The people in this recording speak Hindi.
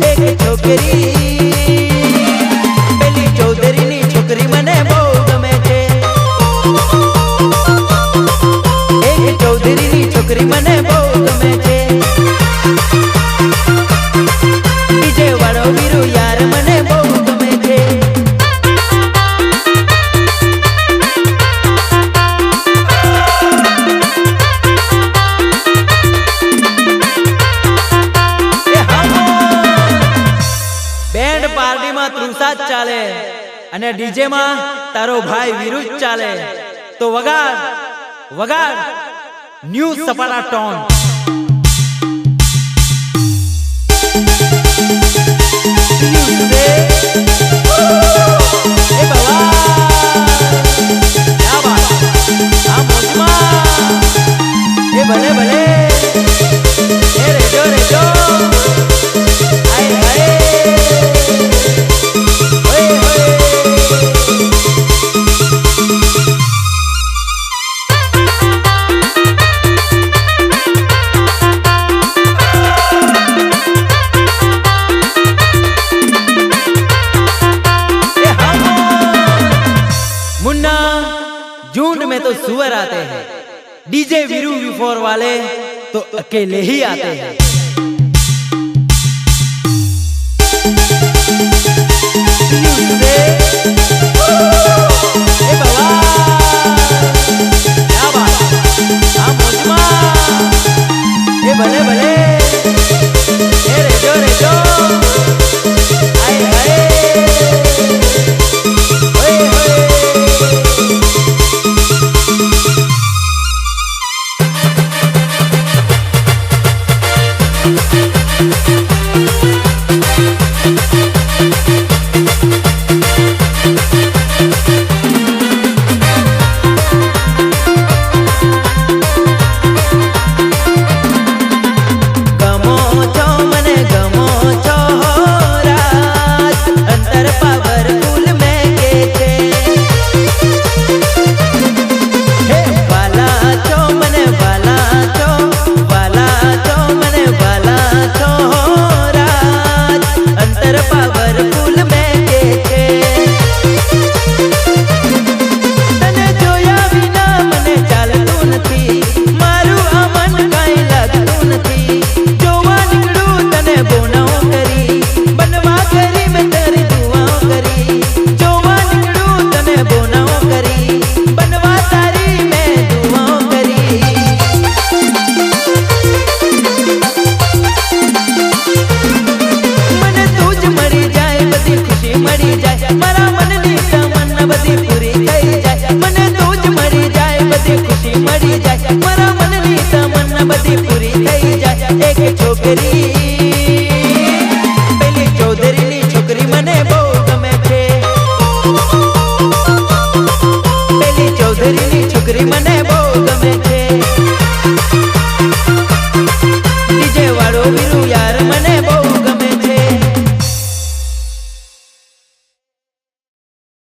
एक छोकरी पेली चौधरी नी छोकरी मने बो गमे छे। एक चौधरी नी छोकरी मने बो गमे छे। डीजे वाળો વીરુ यार मने बो गमे छे। બેન્ડ પાર્ટીમાં તૃષા જ ચાલે અને ડીજે માં તારો ભાઈ વીરુ જ ચાલે તો વગાડ વગાડ ન્યૂ સપાટા ટોન। ભલે ભલે એ રેજો રેજો આય આય ઓય ઓય। मुन्ना झुंड में तो सुअर आते हैं, डीजे वीरू वी4 वाले तो अकेले ही आते हैं। भले भले ए रेजो रेजो आए आए ओए ओए। एक छोकरी पेली चौधरी नी छोकरी मने बो गमे छे। पेली चौधरी नी छोकरी मने